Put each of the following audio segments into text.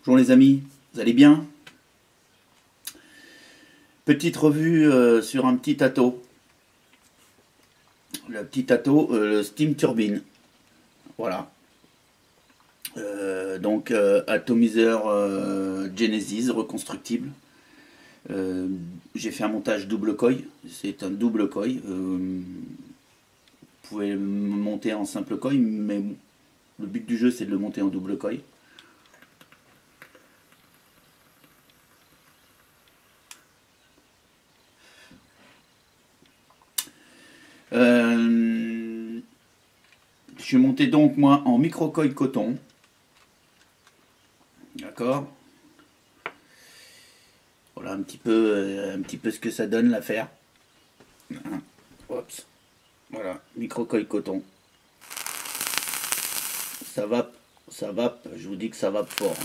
Bonjour les amis, vous allez bien? Petite revue sur un petit ato. Le petit ato, le Steam Turbine. Voilà. Atomiseur Genesis reconstructible. J'ai fait un montage double coil. C'est un double coil. Vous pouvez le monter en simple coil, mais le but du jeu c'est de le monter en double coil. Je suis monté donc moi en micro-coil coton. D'accord. Voilà un petit peu ce que ça donne l'affaire. Oups. Voilà, micro-coil coton. Ça vape, je vous dis que ça vape fort.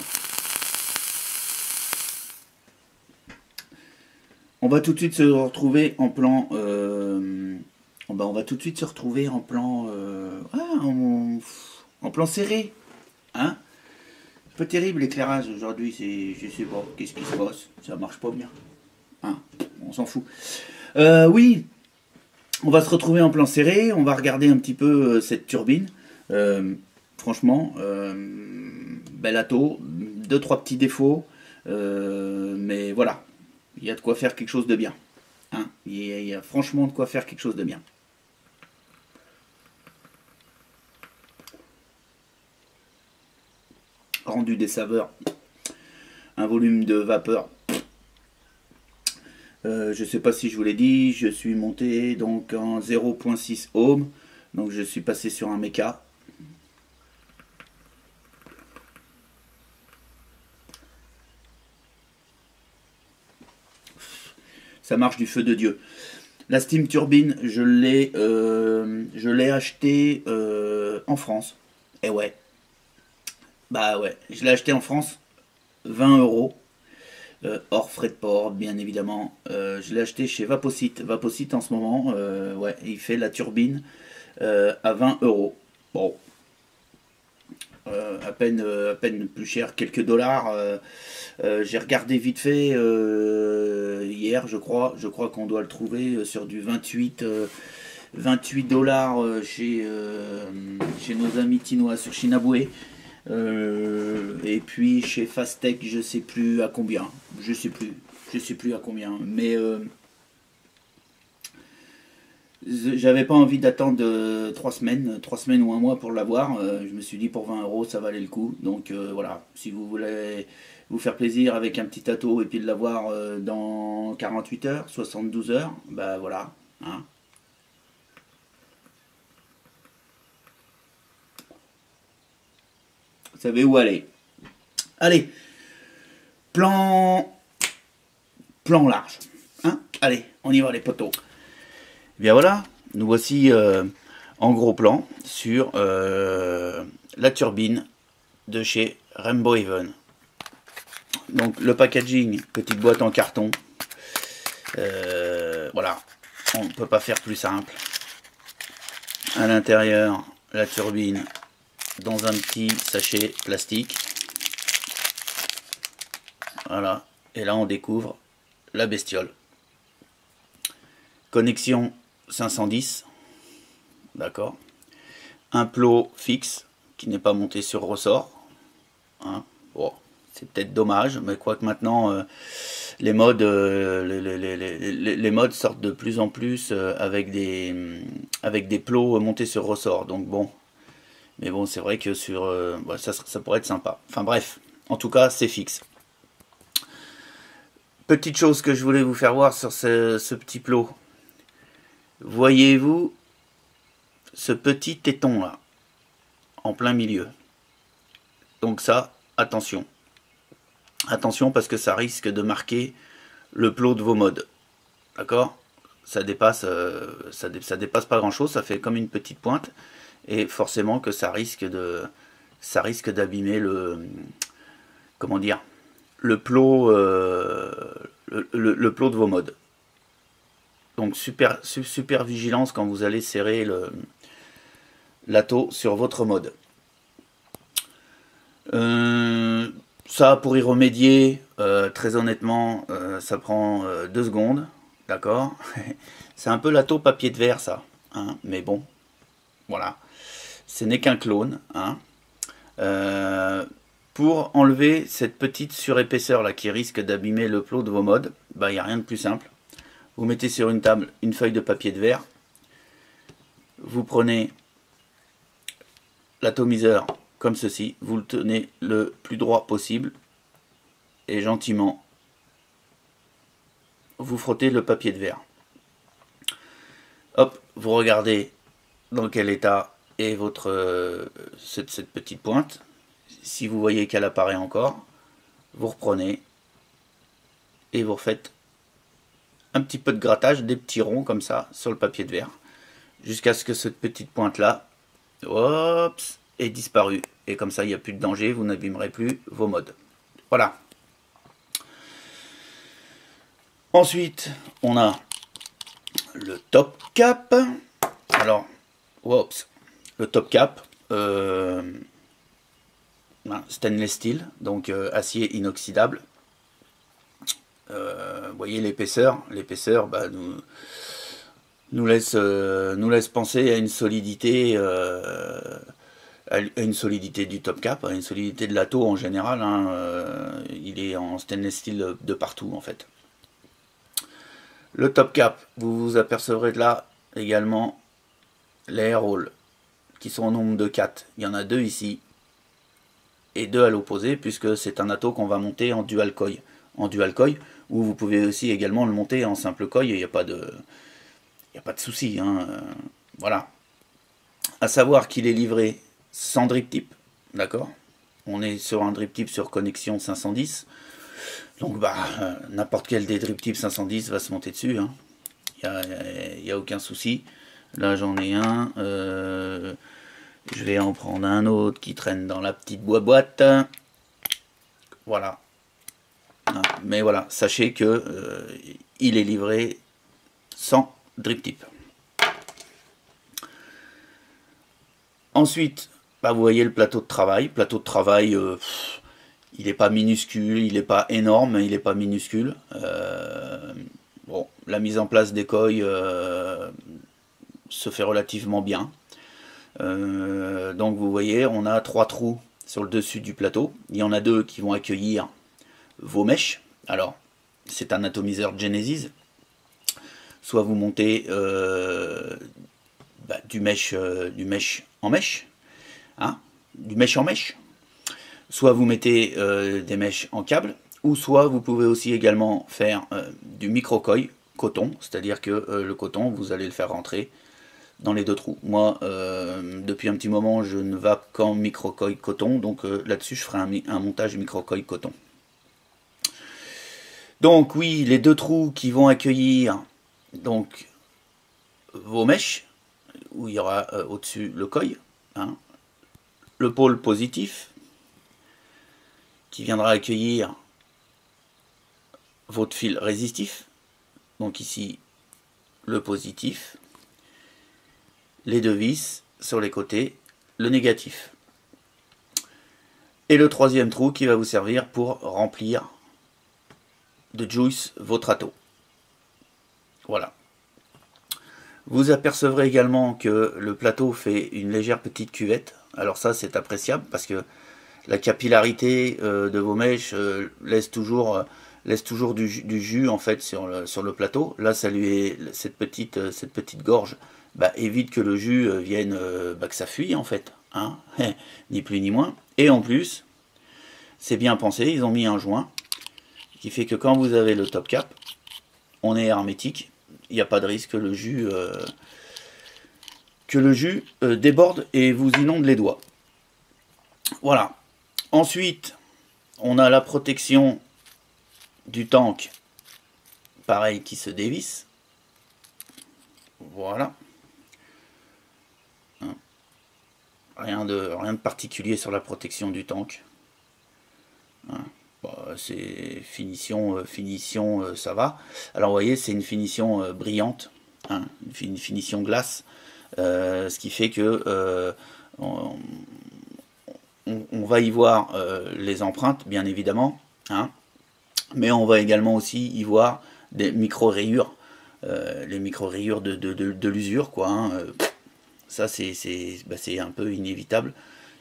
On va tout de suite se retrouver en plan. On va tout de suite se retrouver en plan. En plan serré. Hein? Un peu terrible l'éclairage aujourd'hui, je sais pas, qu'est-ce qui se passe? Ça marche pas bien. Hein? On s'en fout. Oui, on va se retrouver en plan serré, on va regarder un petit peu cette turbine. Franchement, bel ato, deux trois petits défauts, mais voilà, il y a de quoi faire quelque chose de bien. Hein, il y a franchement de quoi faire quelque chose de bien. Rendu des saveurs, un volume de vapeur. Je sais pas si je vous l'ai dit, je suis monté donc en 0.6 ohm, donc je suis passé sur un méca. Ça marche du feu de Dieu. La Steam Turbine, je l'ai acheté en France. Et ouais. Bah ouais, je l'ai acheté en France 20 euros. Hors frais de port, bien évidemment. Je l'ai acheté chez Vaposite. Vaposite en ce moment, ouais, il fait la turbine à 20 euros. Bon, à peine plus cher, quelques dollars. J'ai regardé vite fait hier, je crois. Je crois qu'on doit le trouver sur du 28 dollars chez nos amis chinois sur Shinabue. Et puis chez Fastech, je sais plus à combien. Je sais plus à combien. Mais j'avais pas envie d'attendre 3 semaines ou un mois pour l'avoir. Je me suis dit pour 20 euros ça valait le coup. Donc voilà, si vous voulez vous faire plaisir avec un petit ato et puis de l'avoir dans 48 heures, 72 heures, bah voilà. Hein. Vous savez où aller. Allez, plan, plan large. Hein. Allez, on y va les poteaux. Et bien voilà, nous voici en gros plan sur la turbine de chez Rainbow Haven. Donc le packaging, petite boîte en carton. Voilà, on ne peut pas faire plus simple. À l'intérieur, la turbine dans un petit sachet plastique. Voilà, et là on découvre la bestiole. Connexion 510, d'accord. Un plot fixe qui n'est pas monté sur ressort. Hein. Bon, c'est peut-être dommage, mais quoique maintenant les modes sortent de plus en plus avec des plots montés sur ressort. Donc bon, mais bon, c'est vrai que ça pourrait être sympa. Enfin bref, en tout cas, c'est fixe. Petite chose que je voulais vous faire voir sur ce petit plot. Voyez-vous ce petit téton là, en plein milieu. Donc ça, attention. Attention parce que ça risque de marquer le plot de vos modes. D'accord? Ça dépasse pas grand chose, ça fait comme une petite pointe. Et forcément que ça risque d'abîmer comment dire, le plot le plot de vos modes. Donc super vigilance quand vous allez serrer l'atto sur votre mode. Ça, pour y remédier, très honnêtement, ça prend 2 secondes, d'accord. C'est un peu la taupe papier de verre, ça, hein, mais bon, voilà. Ce n'est qu'un clone, hein. Pour enlever cette petite surépaisseur là qui risque d'abîmer le plot de vos modes, bah, il n'y a rien de plus simple. Vous mettez sur une table une feuille de papier de verre, vous prenez l'atomiseur comme ceci, vous le tenez le plus droit possible et gentiment vous frottez le papier de verre. Hop, vous regardez dans quel état est votre cette petite pointe. Si vous voyez qu'elle apparaît encore, vous reprenez et vous refaites un petit peu de grattage, des petits ronds comme ça sur le papier de verre, jusqu'à ce que cette petite pointe là ait disparu. Et comme ça, il n'y a plus de danger, vous n'abîmerez plus vos modes. Voilà. Ensuite, on a le top cap. Alors, le top cap, stainless steel, donc acier inoxydable. Vous voyez l'épaisseur, bah, nous laisse penser à une solidité, du top cap, à une solidité de l'ato en général. Hein, il est en stainless steel de partout en fait. Le top cap, vous vous apercevrez de là également les air holes qui sont au nombre de 4. Il y en a 2 ici et 2 à l'opposé puisque c'est un ato qu'on va monter en dual coil. Ou vous pouvez aussi également le monter en simple coil, il n'y a pas de souci. Hein, voilà. À savoir qu'il est livré sans drip tip, d'accord. On est sur un drip tip sur connexion 510. Donc bah n'importe quel des drip tips 510 va se monter dessus. Hein. Il n'y a aucun souci. Là j'en ai un. Je vais en prendre un autre qui traîne dans la petite boîte. Voilà. Mais voilà, sachez que il est livré sans drip tip. Ensuite, bah, vous voyez le plateau de travail. Il n'est pas minuscule, il n'est pas énorme, il n'est pas minuscule. Bon, la mise en place des coils se fait relativement bien. Donc vous voyez, on a 3 trous sur le dessus du plateau. Il y en a 2 qui vont accueillir vos mèches. Alors, c'est un atomiseur Genesis. Soit vous montez du mèche en mèche, hein, du mèche en mèche. Soit vous mettez des mèches en câble, ou soit vous pouvez aussi également faire du micro-coil coton, c'est-à-dire que le coton, vous allez le faire rentrer dans les 2 trous. Moi, depuis un petit moment, je ne vais qu'en micro-coil coton, donc là-dessus, je ferai un montage micro-coil coton. Donc oui, les 2 trous qui vont accueillir donc vos mèches, où il y aura au-dessus le coil, hein, le pôle positif, qui viendra accueillir votre fil résistif, donc ici le positif, les 2 vis sur les côtés, le négatif. Et le 3e trou qui va vous servir pour remplir de juice votre ato. Voilà. Vous apercevrez également que le plateau fait une légère petite cuvette. Alors ça c'est appréciable parce que la capillarité de vos mèches laisse toujours du jus en fait sur le plateau. Là ça lui est cette petite gorge évite que le jus vienne que ça fuit en fait, hein, ni plus ni moins. Et en plus c'est bien pensé, ils ont mis un joint qui fait que quand vous avez le top cap, on est hermétique, il n'y a pas de risque que le jus déborde et vous inonde les doigts. Voilà. Ensuite, on a la protection du tank, pareil, qui se dévisse. Voilà. Rien de particulier sur la protection du tank. C'est finition, ça va. Alors vous voyez, c'est une finition brillante, hein, une finition glace, ce qui fait que on va y voir les empreintes, bien évidemment, hein, mais on va également aussi y voir des micro-rayures, les micro-rayures de l'usure, quoi. Hein. Ça, c'est un peu inévitable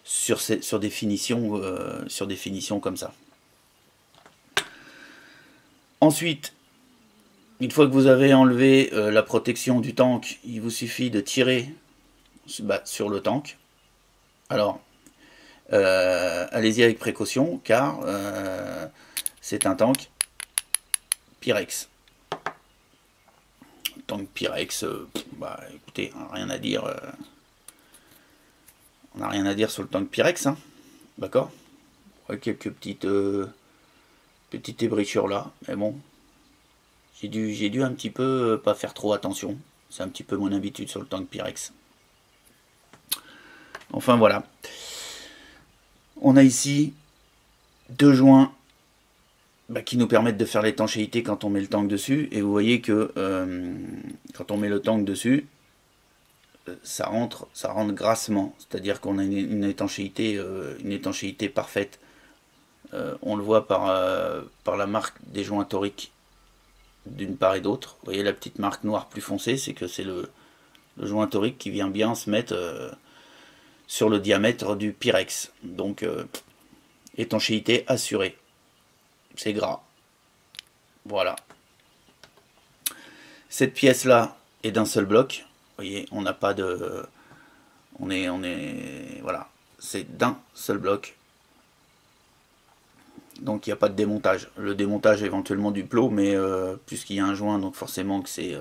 sur des finitions comme ça. Ensuite, une fois que vous avez enlevé la protection du tank, il vous suffit de tirer sur le tank. Alors, allez-y avec précaution, car c'est un tank Pyrex. Tank Pyrex, écoutez, on n'a rien à dire. On n'a rien à dire sur le tank Pyrex, hein, d'accord. Quelques petites ébréchures là, mais bon, j'ai dû un petit peu pas faire trop attention. C'est un petit peu mon habitude sur le tank Pyrex. Enfin voilà. On a ici deux joints qui nous permettent de faire l'étanchéité quand on met le tank dessus. Et vous voyez que quand on met le tank dessus, ça rentre grassement. C'est-à-dire qu'on a une étanchéité parfaite. On le voit par la marque des joints toriques d'une part et d'autre. Vous voyez la petite marque noire plus foncée, c'est que c'est le joint torique qui vient bien se mettre sur le diamètre du Pyrex. Donc étanchéité assurée. C'est gras. Voilà. Cette pièce là est d'un seul bloc. Vous voyez, on n'a pas de... On est... Voilà. C'est d'un seul bloc. Donc il n'y a pas de démontage. Le démontage éventuellement du plot, mais puisqu'il y a un joint, donc forcément que c'est...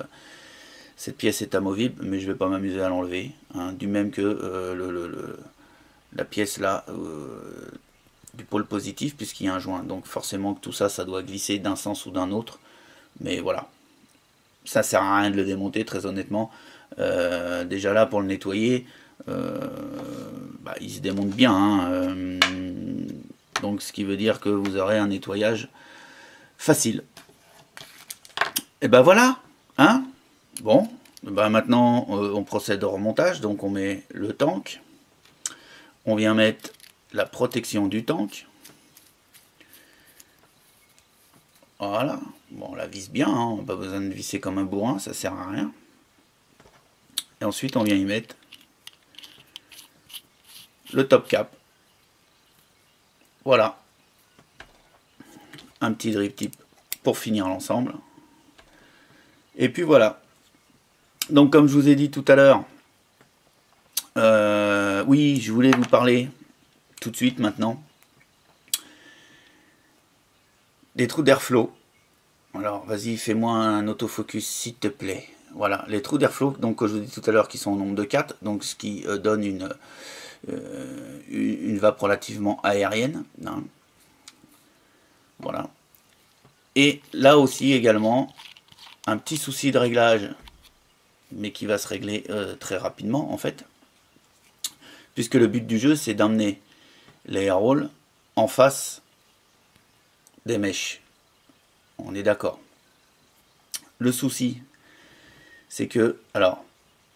cette pièce est amovible, mais je ne vais pas m'amuser à l'enlever. Hein, du même que la pièce là... du pôle positif, puisqu'il y a un joint. Donc forcément que tout ça, ça doit glisser d'un sens ou d'un autre. Mais voilà. Ça sert à rien de le démonter, très honnêtement. Déjà là, pour le nettoyer, il se démonte bien. Hein. Donc ce qui veut dire que vous aurez un nettoyage facile. Et ben voilà. Hein. Bon. Maintenant, on procède au remontage. Donc on met le tank. On vient mettre la protection du tank. Voilà. Bon, on la visse bien, hein. On n'a pas besoin de visser comme un bourrin, ça sert à rien. Et ensuite, on vient y mettre le top cap. Voilà. Un petit drip tip pour finir l'ensemble. Et puis voilà. Donc, comme je vous ai dit tout à l'heure, oui, je voulais vous parler tout de suite maintenant des trous d'airflow. Alors vas-y, fais-moi un autofocus s'il te plaît. Voilà, les trous d'airflow, donc je vous dis tout à l'heure, qui sont au nombre de 4, donc ce qui donne une vape relativement aérienne. Hein. Voilà. Et là aussi également, un petit souci de réglage, mais qui va se régler très rapidement en fait. Puisque le but du jeu, c'est d'emmener les airrolls en face des mèches. On est d'accord. Le souci, c'est que, alors,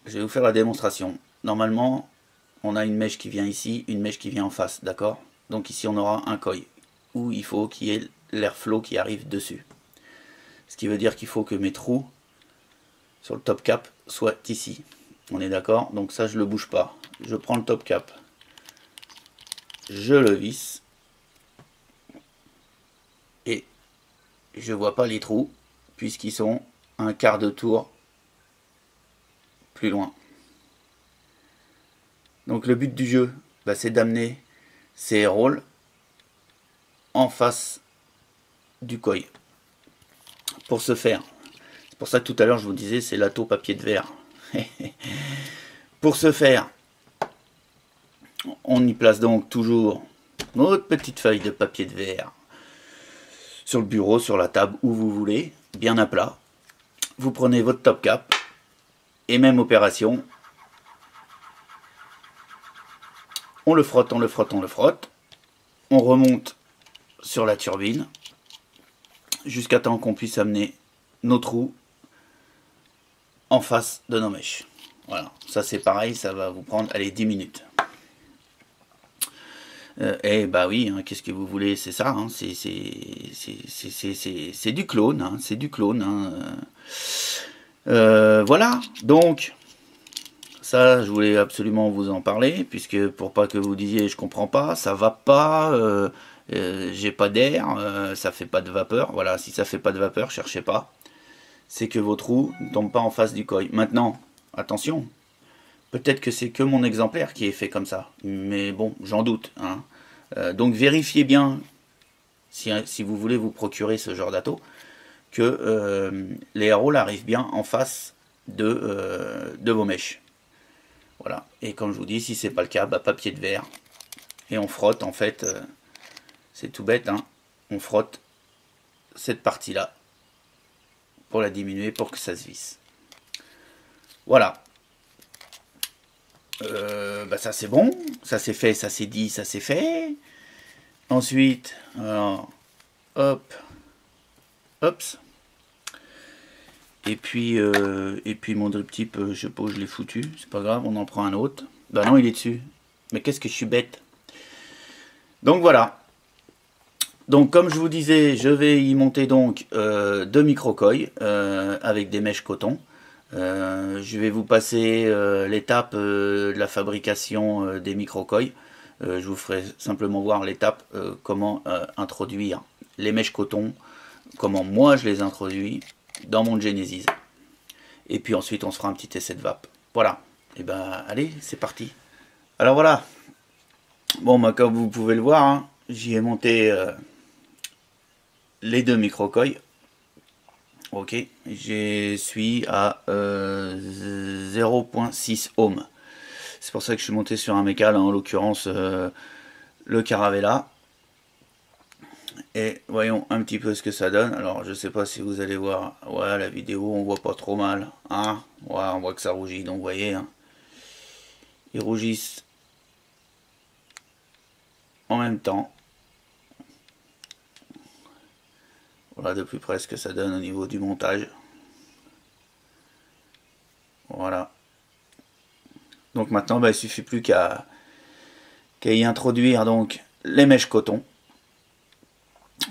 je vais vous faire la démonstration. Normalement, on a une mèche qui vient ici, une mèche qui vient en face, d'accord? Donc ici, on aura un coil, où il faut qu'il y ait l'airflow qui arrive dessus. Ce qui veut dire qu'il faut que mes trous sur le top cap soient ici. On est d'accord? Donc ça, je le bouge pas. Je prends le top cap, je le visse, et je vois pas les trous, puisqu'ils sont un quart de tour plus loin. Donc le but du jeu, c'est d'amener ces airrolls en face du coil. Pour ce faire, c'est pour ça que tout à l'heure je vous disais, c'est l'atto papier de verre. Pour ce faire, on y place donc toujours notre petite feuille de papier de verre sur le bureau, sur la table, où vous voulez, bien à plat. Vous prenez votre top cap, et même opération, on le frotte, on le frotte, on le frotte, on remonte sur la turbine, jusqu'à temps qu'on puisse amener nos trous en face de nos mèches. Voilà, ça c'est pareil, ça va vous prendre, allez, 10 minutes. Eh bah oui, hein, qu'est-ce que vous voulez, c'est ça, hein, c'est du clone, hein, c'est du clone. Hein. Voilà, donc ça, je voulais absolument vous en parler, puisque pour pas que vous disiez je comprends pas, ça va pas, j'ai pas d'air, ça fait pas de vapeur. Voilà, si ça fait pas de vapeur, cherchez pas. C'est que votre roue ne tombe pas en face du koi. Maintenant, attention, peut-être que c'est que mon exemplaire qui est fait comme ça, mais bon, j'en doute. Hein. Donc vérifiez bien, si vous voulez vous procurer ce genre d'atto, que les rôles arrivent bien en face de vos mèches. Voilà. Et comme je vous dis, si c'est pas le cas, bah, papier de verre. Et on frotte, en fait, c'est tout bête, hein. On frotte cette partie-là pour la diminuer, pour que ça se visse. Voilà. Bah ça c'est bon, ça c'est fait, ça c'est dit, ça c'est fait. Ensuite, alors, hop, hops. Et puis mon drip tip, je sais pas où je l'ai foutu, c'est pas grave, on en prend un autre. Bah non, il est dessus. Mais qu'est-ce que je suis bête. Donc voilà. Donc comme je vous disais, je vais y monter donc deux micro-coils avec des mèches coton. Je vais vous passer l'étape de la fabrication des micro-coils. Je vous ferai simplement voir l'étape comment introduire les mèches coton, comment moi je les introduis dans mon Genesis. Et puis ensuite on se fera un petit essai de vape. Voilà. Et ben allez, c'est parti. Alors voilà. Bon, bah, comme vous pouvez le voir, hein, j'y ai monté les deux micro-coils. Ok, je suis à 0.6 ohm. C'est pour ça que je suis monté sur un mécal, en l'occurrence le Caravella. Et voyons un petit peu ce que ça donne. Alors je sais pas si vous allez voir, ouais, la vidéo on voit pas trop mal. Hein, ouais, on voit que ça rougit, donc vous voyez. Hein, ils rougissent en même temps. Voilà de plus près ce que ça donne au niveau du montage. Voilà. Donc maintenant, bah, il suffit plus qu'à y introduire donc les mèches coton.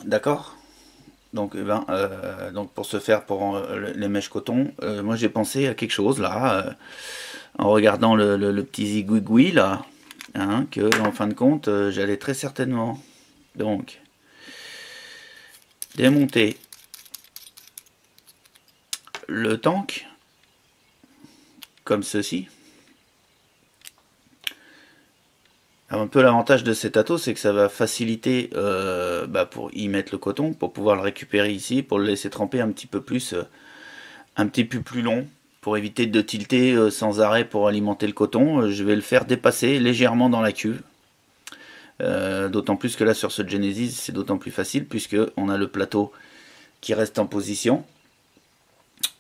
D'accord. Donc, donc pour ce faire, pour les mèches coton, moi j'ai pensé à quelque chose là, en regardant le petit zigouigoui là, hein, que en fin de compte, j'allais très certainement donc démonter le tank comme ceci. Alors, un peu l'avantage de cet atto, c'est que ça va faciliter pour y mettre le coton, pour pouvoir le récupérer ici, pour le laisser tremper un petit peu plus, un petit peu plus long, pour éviter de tilter sans arrêt pour alimenter le coton. Je vais le faire dépasser légèrement dans la cuve. D'autant plus que là sur ce Genesis, c'est d'autant plus facile puisque on a le plateau qui reste en position.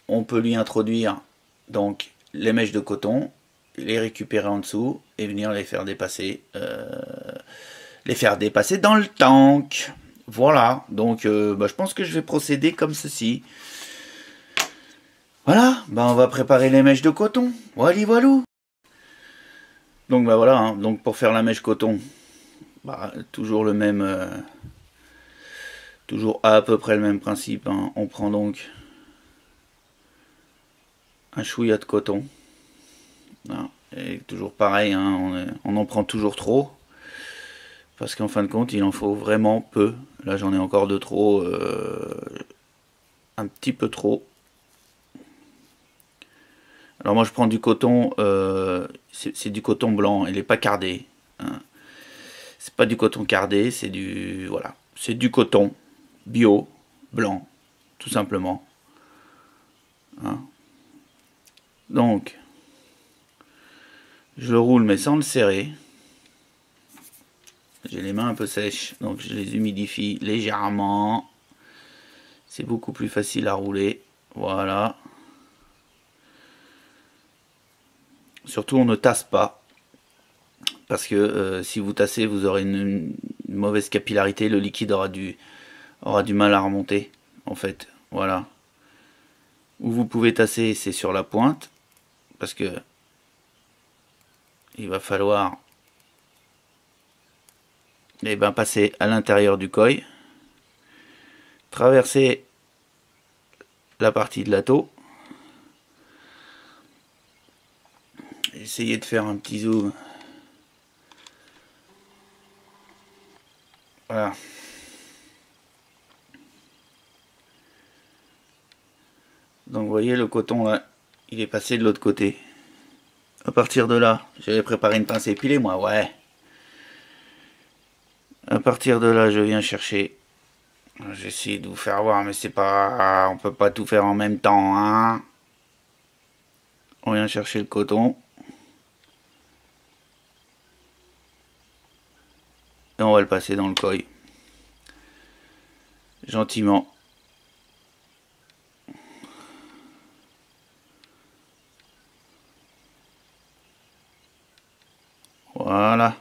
On peut lui introduire donc les mèches de coton, les récupérer en dessous et venir les faire dépasser dans le tank. Voilà, donc je pense que je vais procéder comme ceci. Voilà, on va préparer les mèches de coton. Voilà, voilou. Donc voilà, hein, donc pour faire la mèche coton, toujours le même, toujours à peu près le même principe. Hein. On prend donc un chouïa de coton. Voilà. Et toujours pareil, hein, on en prend toujours trop. Parce qu'en fin de compte, il en faut vraiment peu. Là, j'en ai encore de trop. Un petit peu trop. Alors moi, je prends du coton. C'est du coton blanc. Il n'est pas cardé. Hein. C'est pas du coton cardé. C'est du... Voilà. C'est du coton bio, blanc. Tout simplement. Hein. Donc... Je le roule mais sans le serrer. J'ai les mains un peu sèches, donc je les humidifie légèrement. C'est beaucoup plus facile à rouler. Voilà. Surtout on ne tasse pas. Parce que si vous tassez, vous aurez une mauvaise capillarité. Le liquide aura du mal à remonter. En fait. Voilà. Où vous pouvez tasser, c'est sur la pointe. Parce que il va falloir et ben passer à l'intérieur du coil, traverser la partie de la taux, essayer de faire un petit zoom. Voilà. Donc vous voyez, le coton là, il est passé de l'autre côté. À partir de là, j'avais préparé une pince épilée moi, ouais. À partir de là, je viens chercher. J'essaie de vous faire voir, mais c'est pas, on peut pas tout faire en même temps, hein. On vient chercher le coton. Et on va le passer dans le coil. Gentiment. Voilà.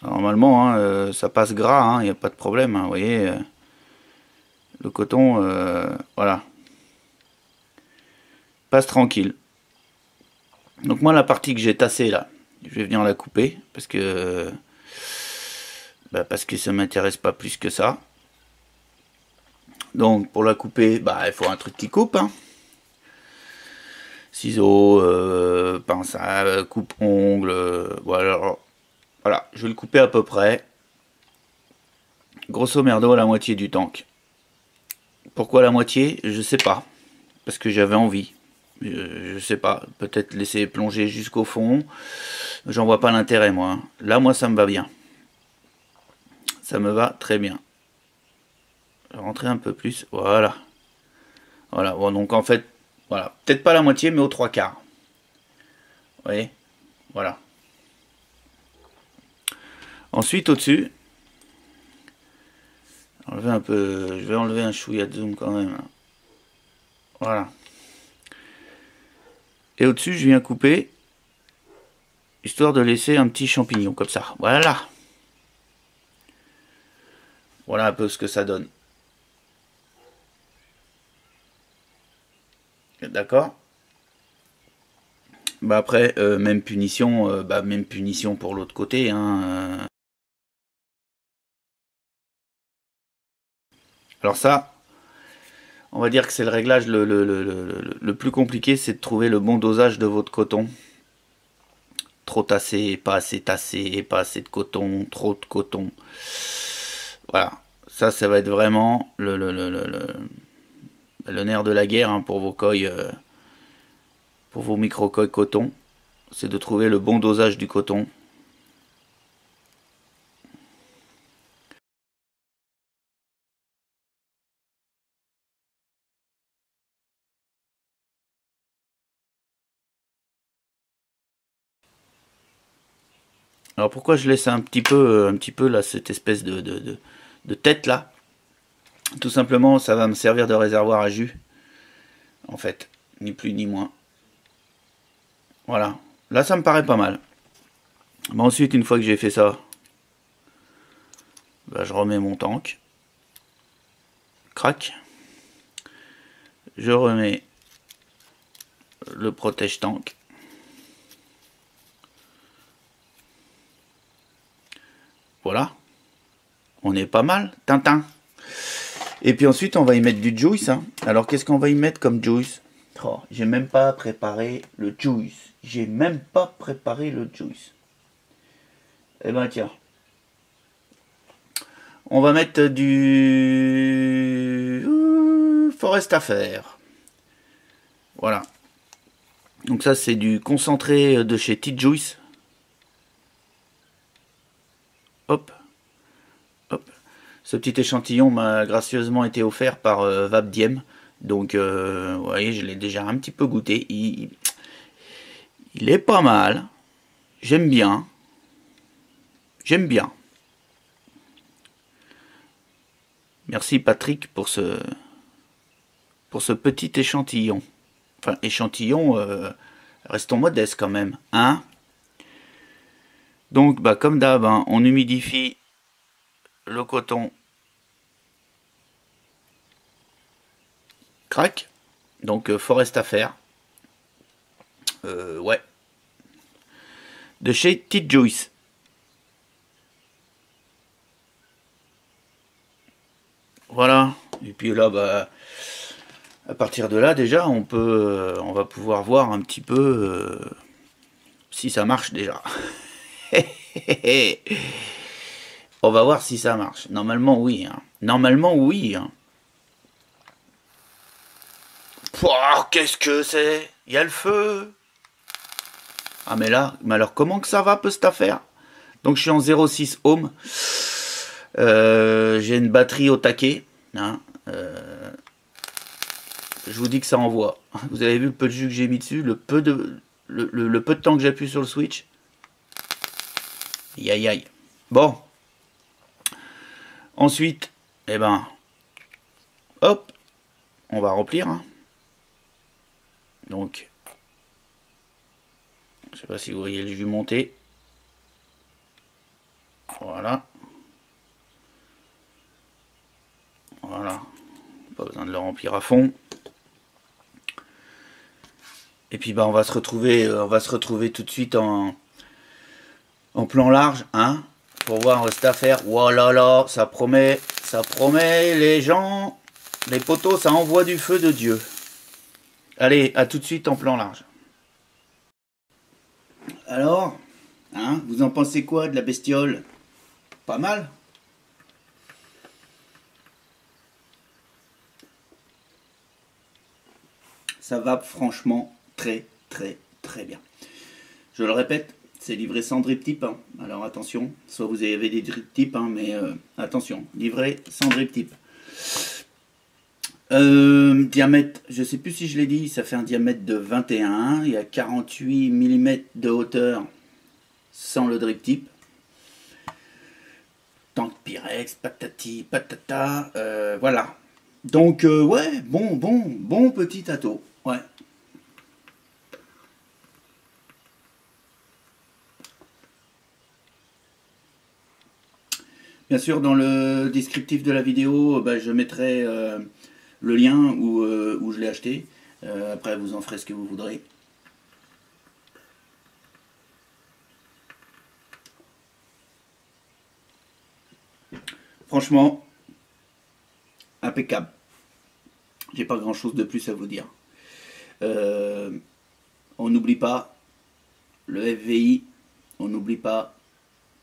Normalement, hein, ça passe gras, il n'y a pas de problème. Hein, vous voyez, le coton, voilà. Passe tranquille. Donc moi, la partie que j'ai tassée là, je vais venir la couper parce que ça m'intéresse pas plus que ça. Donc pour la couper, il faut un truc qui coupe. Hein. Ciseaux, pince à coupe-ongle, voilà. Voilà, je vais le couper à peu près. Grosso merdo, la moitié du tank. Pourquoi la moitié? Je sais pas. Parce que j'avais envie. Je sais pas. Peut-être laisser plonger jusqu'au fond. J'en vois pas l'intérêt, moi. Là, moi, ça me va bien. Ça me va très bien. Rentrer un peu plus. Voilà. Voilà. Bon, donc en fait, voilà. Peut-être pas la moitié, mais aux 3/4. Vous voyez? Voilà. Ensuite, au-dessus, enlever un peu. Je vais enlever un chouïa de zoom quand même. Voilà. Et au-dessus, je viens couper, histoire de laisser un petit champignon comme ça. Voilà. Voilà un peu ce que ça donne. D'accord. Après, même punition pour l'autre côté. Hein. Alors ça, on va dire que c'est le réglage le plus compliqué, c'est de trouver le bon dosage de votre coton. Trop tassé, pas assez tassé, pas assez de coton, trop de coton. Voilà. Ça va être vraiment le nerf de la guerre hein, pour vos coils, pour vos micro-coils coton. C'est de trouver le bon dosage du coton. Alors pourquoi je laisse un petit peu là cette espèce de tête là? Tout simplement, ça va me servir de réservoir à jus. En fait, ni plus ni moins. Voilà. Là, ça me paraît pas mal. Bon, ensuite, une fois que j'ai fait ça, je remets mon tank. Crac. Je remets le protège tank. Voilà. On est pas mal. Tintin. Et puis ensuite, on va y mettre du juice. Hein. Alors, qu'est-ce qu'on va y mettre comme juice? Oh, j'ai même pas préparé le juice. J'ai même pas préparé le juice. Eh ben tiens. On va mettre du Forest Affair. Voilà. Donc ça c'est du concentré de chez T-Juice. Hop. Hop. Ce petit échantillon m'a gracieusement été offert par Vabdiem. Donc vous voyez, je l'ai déjà un petit peu goûté. Il est pas mal. J'aime bien. J'aime bien. Merci Patrick pour ce petit échantillon. Enfin, échantillon, restons modestes quand même. Hein? Donc, comme d'hab, hein, on humidifie le coton. Crac. Donc, Forest Affair. Ouais. de chez T-Juice. Voilà. Et puis là, bah, à partir de là, déjà, on va pouvoir voir un petit peu si ça marche déjà. On va voir si ça marche. Normalement, oui. Hein. Normalement, oui. Hein. Qu'est-ce que c'est? Il y a le feu. Ah, mais là, mais alors comment que ça va, peu cette affaire? Donc, je suis en 0,6 ohm. J'ai une batterie au taquet. Hein. Je vous dis que ça envoie. Vous avez vu le peu de jus que j'ai mis dessus, le peu de temps que j'appuie sur le switch. Aïe aïe aïe. Bon. Ensuite, eh ben, hop, on va remplir. Hein. Donc, je sais pas si vous voyez le jus monter. Voilà. Voilà. Pas besoin de le remplir à fond. Et puis bah on va se retrouver tout de suite en plan large, hein, pour voir cette affaire. Voilà, là, ça promet les gens, les poteaux, ça envoie du feu de Dieu. Allez, à tout de suite en plan large. Alors, hein, vous en pensez quoi de la bestiole? Pas mal? Ça va franchement très bien. Je le répète, c'est livré sans drip tip. Hein. Alors attention, soit vous avez des drip tips, hein, mais attention, livré sans drip tip. Diamètre, je sais plus si je l'ai dit, ça fait un diamètre de 21. Il y a 48 mm de hauteur sans le drip tip. Tank Pyrex, patati, patata, voilà. Donc ouais, bon petit ato. Ouais. Bien sûr, dans le descriptif de la vidéo, bah, je mettrai le lien où je l'ai acheté. Après, vous en ferez ce que vous voudrez. Franchement, impeccable. J'ai pas grand chose de plus à vous dire. On n'oublie pas le FVI, on n'oublie pas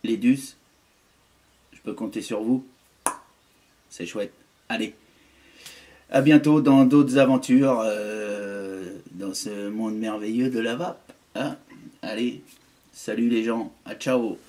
les DUS. Je peux compter sur vous. C'est chouette. Allez, à bientôt dans d'autres aventures dans ce monde merveilleux de la vape. Hein. Allez, salut les gens. À ciao.